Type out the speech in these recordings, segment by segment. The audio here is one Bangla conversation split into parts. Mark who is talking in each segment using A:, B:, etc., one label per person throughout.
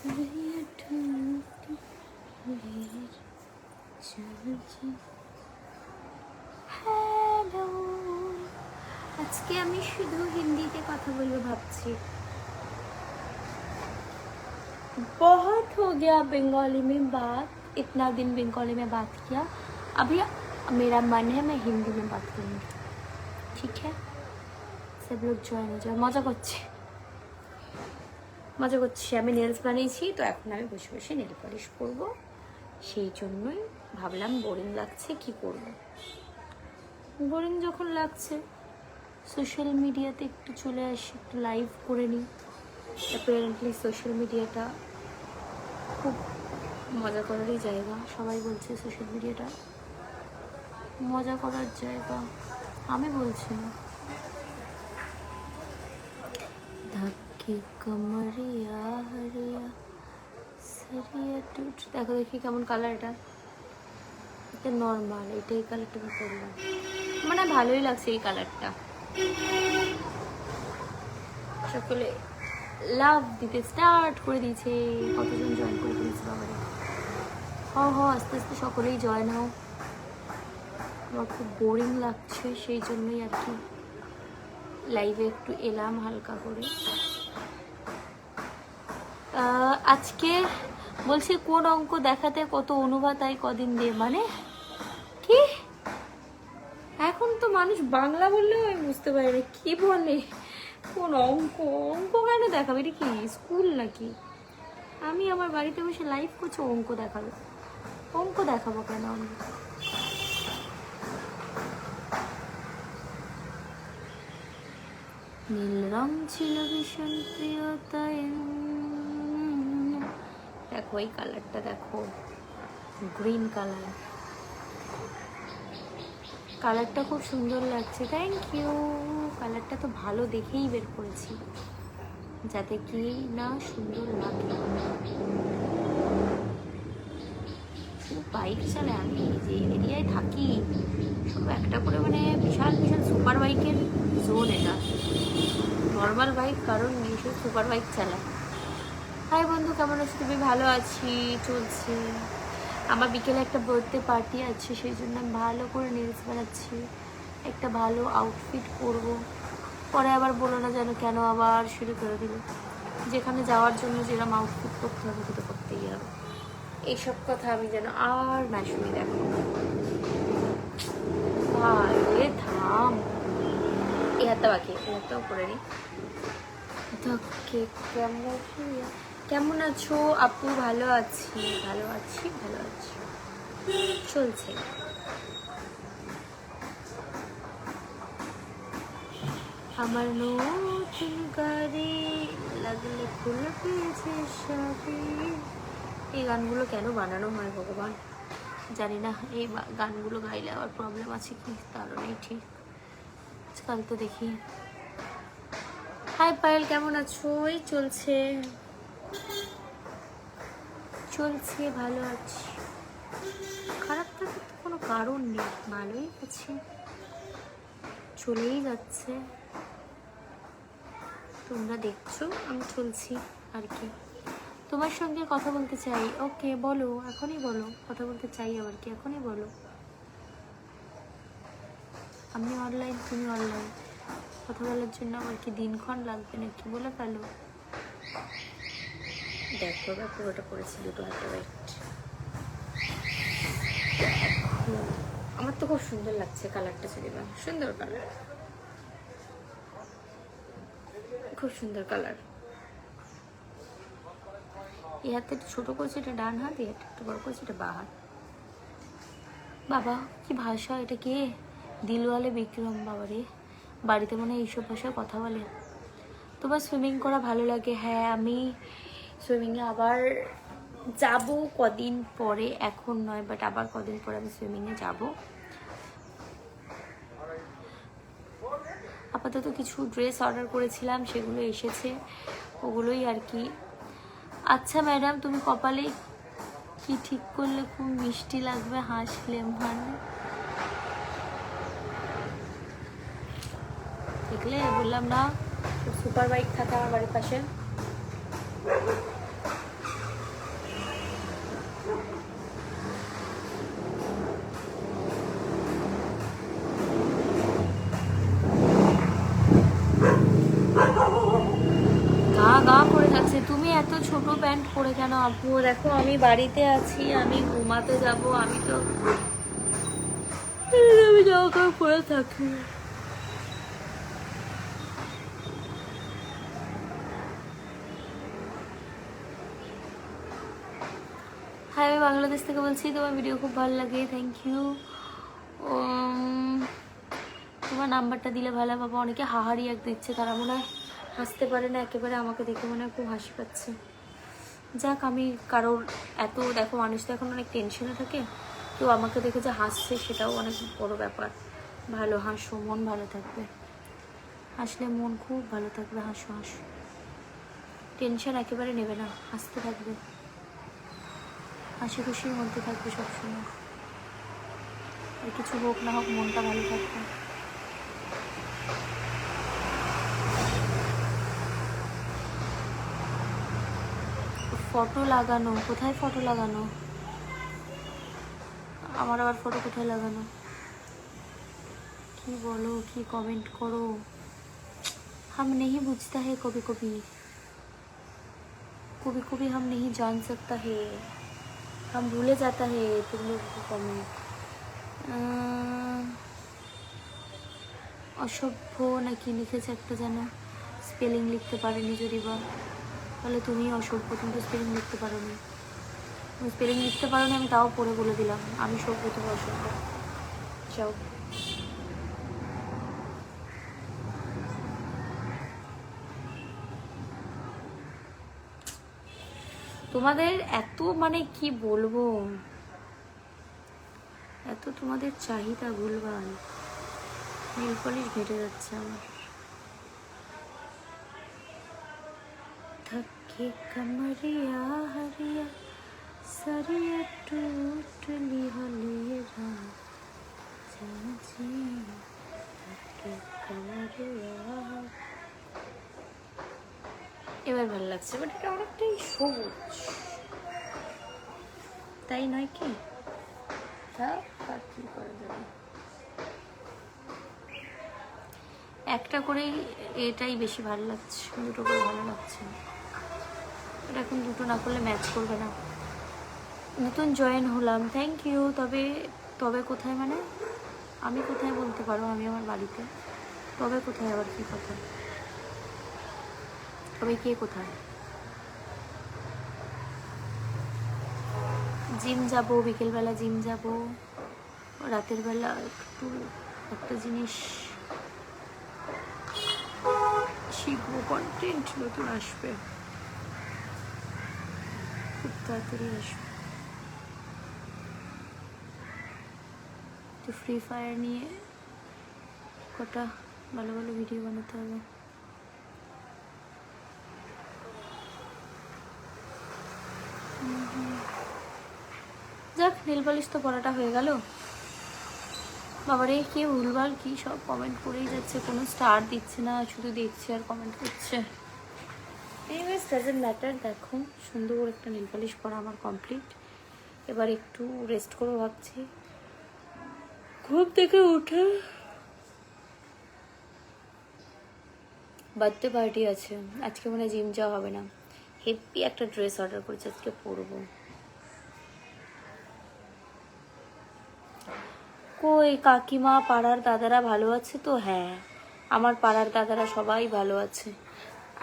A: হ্যালো, আজকে আমি শুধু হিন্দিতে কথা বলবো ভাবছি। बहुत हो गया बंगाली में बात, इतना दिन बंगाली में बात किया। अभी मेरा मन है मैं हिंदी में बात करूँगी, ठीक है? सब लोग জয়েন हो जाओ। মজা করছি। আমি নেলস বানিয়েছি, তো এখন আমি বসে বসে নেল পলিশ করবো। সেই জন্যই ভাবলাম বোরিং লাগছে, কি করব। বোরিং যখন লাগছে সোশ্যাল মিডিয়াতে একটু চলে আসি, একটু লাইভ করে নিই। অ্যাপারেন্টলি সোশ্যাল মিডিয়াটা খুব মজা করারই জায়গা। সবাই বলছে সোশ্যাল মিডিয়াটা মজা করার জায়গা, আমি বলছি না। ধাক্কে কমরিয়া হরিয়া সরিয়া টুট। দেখো দেখি কেমন কালার এটা। এটা নর্মাল, এটা এই কালারটা আমি করলাম, মানে ভালোই লাগছে এই কালারটা। সকলে লাভ দিতে স্টার্ট করে দিয়েছে। কতজন জয়েন করে দিয়েছে বাবারে। আস্তে আস্তে সকলেই জয়েন হও। আমার খুব বোরিং লাগছে, সেই জন্যই আর কি লাইভে একটু এলাম হালকা করে। আজকে বলছি কোন অঙ্ক দেখাতে কত অনুবাদ আয় কদিন দিয়ে, মানে কি এখন তো মানুষ বাংলা বললেও আমি বুঝতে পারি না কি বলে। কোন অঙ্ক কেন দেখাবে? এটা কি স্কুল নাকি? আমি আমার বাড়িতে বসে লাইভ করছি, অঙ্ক দেখাবো? অঙ্ক দেখাবো কেন আমি? নীল রং ছিল ভীষণ প্রিয়, তাই দেখো এই কালারটা, দেখো গ্রিন কালার। কালারটা খুব সুন্দর লাগছে, থ্যাংক ইউ। কালারটা তো ভালো দেখেই বের করেছি, যাতে কি না সুন্দর লাগে। বাইক চালায়, আমি যে এরিয়ায় থাকি সব একটা করে মানে বিশাল বিশাল সুপার বাইকের জোন। এটা নর্মাল বাইক কারণ নেই, সব সুপার বাইক চালায়। হাই বন্ধু, কেমন আছো তুমি? ভালো আছি, চলছে। আমার বিকেলে একটা বার্থডে পার্টি আছে, সেই জন্য আমি ভালো করে নেলস বানাচ্ছি, একটা ভালো আউটফিট করব। পরে আবার বলো না যেন কেন আবার শুরু করে দিল। যেখানে যাওয়ার জন্য যেরকম আউটফিট করতে হবে সেটা করতেই হবে। এইসব কথা আমি যেন আর না শুনি। দেখো ভাই থাম, এই হাতটা বাকি, এই হাতটাও করে নিই। কেমন আছো আপু? ভালো আছি, ভালো আছি, ভালো আছি, চলছে। আমার নতুন গাড়ি লাগলে ফুল পেয়েছে সবই। এই গানগুলো কেন বানানো হয় ভগবান জানি না। এই গানগুলো গাইলে আবার প্রবলেম আছে কি তারও নেই ঠিক। আজকাল তো দেখি। হাই পায়েল, কেমন আছো? এই চলছে চলছে, ভালো আছি। খারাপ থাকার তো কোনো কারণ নেই, ভালোই আছি, চলেই যাচ্ছে। তোমরা দেখছো আমি চলছি আর কি। তোমার সঙ্গে কথা বলতে চাই। ওকে বলো, এখনই বলো। কথা বলতে চাই আবার কি, এখনই বলো। আমি অনলাইন, তুমি অনলাইন, কথা বলার জন্য আমার কি দিনক্ষণ লাগবে নাকি? বলে ফেলো। দেখো এবার পুরোটা পড়েছি, দুটো হাতে ওয়েট। আমার তো খুব সুন্দর লাগছে কালারটা, সুন্দর সুন্দর কালার, খুব সুন্দর কালার। এই হাতে একটু ছোটো করছে, এটা ডান হাত, এই হাতে একটু বড় করছে, এটা বাঁ হাত। বাবা কি ভাষা এটা! কে? দিলওয়ালে বিক্রম। বাবা রে, বাড়িতে মনে হয় এইসব ভাষায় কথা বলে। তোমার সুইমিং করা ভালো লাগে? হ্যাঁ, আমি সুইমিংয়ে আবার যাব কদিন পরে, এখন নয় বাট আবার কদিন পরে আমি সুইমিংয়ে যাব। আপাতত কিছু ড্রেস অর্ডার করেছিলাম, সেগুলো এসেছে, ওগুলোই আর কি। আচ্ছা ম্যাডাম, তুমি কপালে কি ঠিক করলে খুব মিষ্টি লাগবে হাসলে, মানে দেখলে বললাম না, সুপার বাইক থাকে আমার বাড়ির পাশে। প্যান্ট পরে কেন আপু? দেখো আমি বাড়িতে আছি, আমি ঘুমাতে যাব, আমি তো জামা কাপড় পরে থাকি। হ্যাঁ, আমি বাংলাদেশ থেকে বলছি, তোমার ভিডিও খুব ভালো লাগে, থ্যাংক ইউ। তোমার নাম্বারটা দিলে ভালো বাবা। অনেকে হাহারি এক দিচ্ছে, তারা মনে হয় হাসতে পারে না একেবারে, আমাকে দেখে মনে হয় খুব হাসি পাচ্ছে। যাক, আমি কারোর এত, দেখো মানুষ তো এখন অনেক টেনশনে থাকে, কেউ আমাকে দেখে যে হাসছে সেটাও অনেক বড় ব্যাপার। ভালো হাসো, মন ভালো থাকবে, হাসলে মন খুব ভালো থাকবে। হাসো হাসো, টেনশন একেবারে নেবে না, হাসতে থাকবে, হাসি খুশির মধ্যে থাকবে সবসময়। আর কিছু হোক না হোক মনটা ভালো থাকবে। ফটো লাগানো? কোথায় ফটো লাগানো? আমার আবার ফটো কোথায় লাগানো? কি বলো, কি কমেন্ট করো? हम नहीं बुझता है, कभी कभी कभी कभी हम नहीं जान सकता है, हम भूले जाता है तुम लोग को कमेंट। অসভ্য নাকি লিখেছে একটা, যেন স্পেলিং লিখতে পারেনি, যদি বা তাহলে তুমি অসভ্য, তুমি তো স্পেলিং লিখতে পারো নি। তুমি স্পেলিং লিখতে পারো নি, আমি তাও পড়ে বলে দিলাম আমি সভ্য, তুমি অসভ্য। যাও। তোমাদের এত মানে কি বলবো, এত তোমাদের চাহিদা ভুলভাল। নীল পলিশ ঘেটে যাচ্ছে আমার। थके कमरिया हरिया सरिया टूटली हले थके कमरिया। এবার ভালো লাগছে, বাট এটা অনেকটাই সবুজ, তাই নয় কি? তা আর কি করা যাবে, একটা করেই এটাই বেশি ভালো লাগছে, দুটো করে ভালো লাগছে না। এটা এখন দুটো না করলে ম্যাচ করবে না। নতুন জয়েন হলাম, থ্যাংক ইউ। তবে তবে কোথায় মানে আমি কোথায় বলতে পারো? আমি আমার বাড়িতে। তবে কোথায় আবার কি কথা? তবে কে কোথায়? জিম যাব, বিকেলবেলা জিম যাব, রাতের বেলা একটু একটা জিনিস শিখবো, কন্টেন্ট নতুন আসবে, খুব তাড়াতাড়ি আসবে। তো ফ্রি ফায়ার নিয়ে কটা ভালো ভালো ভিডিও বানাতে হবে। যাক, নীল পলিশ তো পড়াটা হয়ে গেল। বাবারে কি ভুলভাল কি সব কমেন্ট করেই যাচ্ছে, কোনো স্টার দিচ্ছে না, শুধু দেখছে আর কমেন্ট করছে। Anyways doesn't matter. দেখো, সুন্দর একটা নীল পলিশ পরা আমার কমপ্লিট। এবার একটু রেস্ট করবো ভাবছি। ঘুম থেকে উঠে বার্থডে পার্টি আছে আজকে, মনে জিম যাওয়া হবে না। হেভি একটা ড্রেস অর্ডার করেছি, আজকে পরবো। কই কাকিমা, পাড়ার দাদারা ভালো আছে তো? হ্যাঁ, আমার পাড়ার দাদারা সবাই ভালো আছে।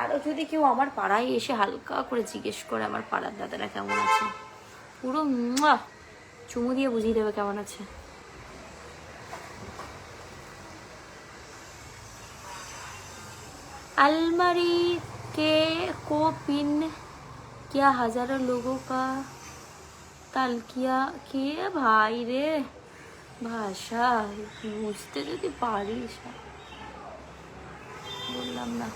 A: আরও যদি কেউ আমার পাড়ায় এসে হালকা করে জিজ্ঞেস করে আমার পাড়ার দাদারা কেমন আছে, পুরো চুমু দিয়ে বুঝিয়ে দেবে কেমন আছে। अलमारी के को पिन क्या हजारों लोगों का तालकिया के भाई रे भाषा বুঝতে যদি পারিস, বললাম না।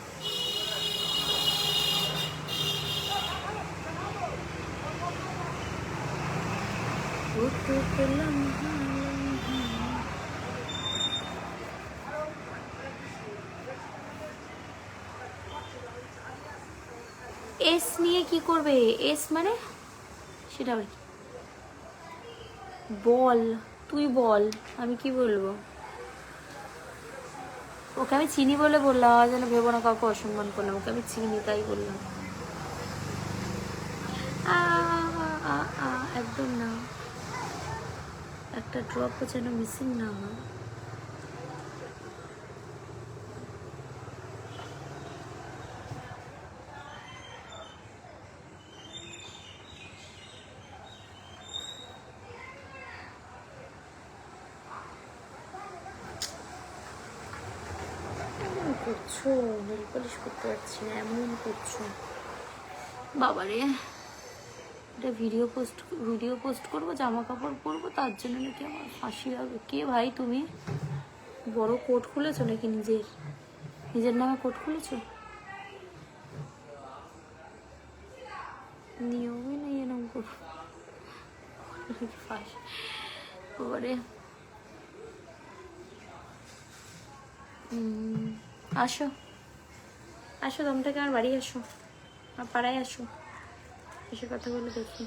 A: এস নিয়ে কি করবে? এস মানে সেটা আবার কি? বল, তুই বল, আমি কি বলবো? ওকে আমি চিনি বলে বললাম, যেন ভেবো না কাউকে অসম্মান করলাম, ওকে আমি চিনি তাই বললাম। তোর না, একটা ড্রপও যেন মিসিং না হয়। করছো নেল পলিশ করতে পারছি না, এমন করছো বাবারে। এটা ভিডিও পোস্ট করবো, জামা কাপড় পরবো, তার জন্য নাকি আমার ফাঁসি হবে। কে ভাই তুমি? বড় কোট খুলেছো নাকি নিজের নামে কোট খুলেছো? নিয়মই নেই এরকম করো। ফাঁসি বাবারে। আসো আসো, দম থেকে আমার বাড়ি আসো, আমার পাড়ায় আসো, এসে কথা বলে দেখি।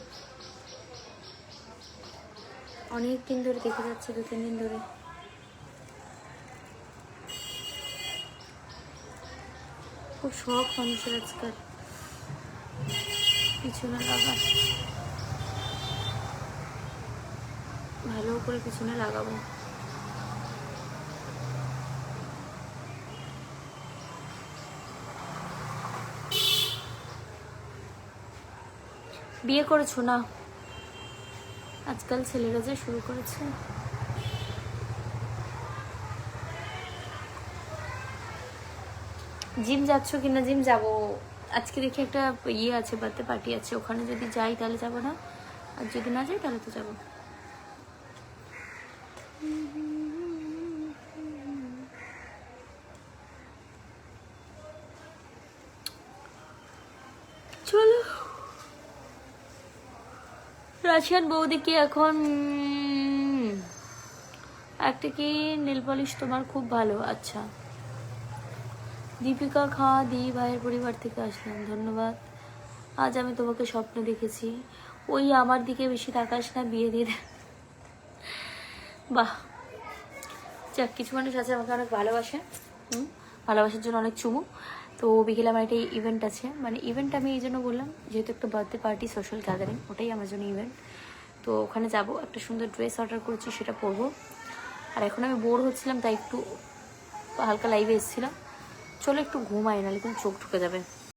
A: অনেক দিন ধরে দেখে যাচ্ছে, 2-3 দিন ধরে। খুব শখ মানুষের আজকাল পিছনে লাগা, ভালো করে পিছনে লাগাবো। বিয়ে করেছো না? আজকাল ছেলেরা যে শুরু করেছে। জিম যাচ্ছ কিনা? জিম যাবো আজকে, দেখি একটা ইয়ে আছে, বার্থডে পার্টি আছে, ওখানে যদি যাই তাহলে যাবো না, আর যদি না যাই তাহলে তো যাবো। চলো। রাশিয়ান বৌদি কি এখন একটা কি নেল পলিশ তোমার খুব ভালো। আচ্ছা, দীপিকা খাঁ দি ভাইয়ের পরিবার থেকে আসলাম, ধন্যবাদ। আজ আমি তোমাকে স্বপ্নে দেখেছি। ওই আমার দিকে বেশি তাকাস না, বিয়ে দিয়ে দে। বাহ, যাক, কিছু মানুষ আছে আমাকে অনেক ভালোবাসে। ভালোবাসার জন্য অনেক চুমু। তো বিকেলে আমার একটা ইভেন্ট আছে, মানে ইভেন্ট আমি এই জন্য বললাম যেহেতু একটা বার্থডে পার্টি, সোশ্যাল গ্যাদারিং, ওটাই আমার জন্য ইভেন্ট। তো ওখানে যাব, একটা সুন্দর ড্রেস অর্ডার করেছি, সেটা পরবো। আর এখন আমি বোর হচ্ছিলাম, তাই একটু হালকা লাইভে এসেছিলাম। চলো একটু ঘুমাই, নাহলে কিন্তু চোখ ঢুকে যাবে।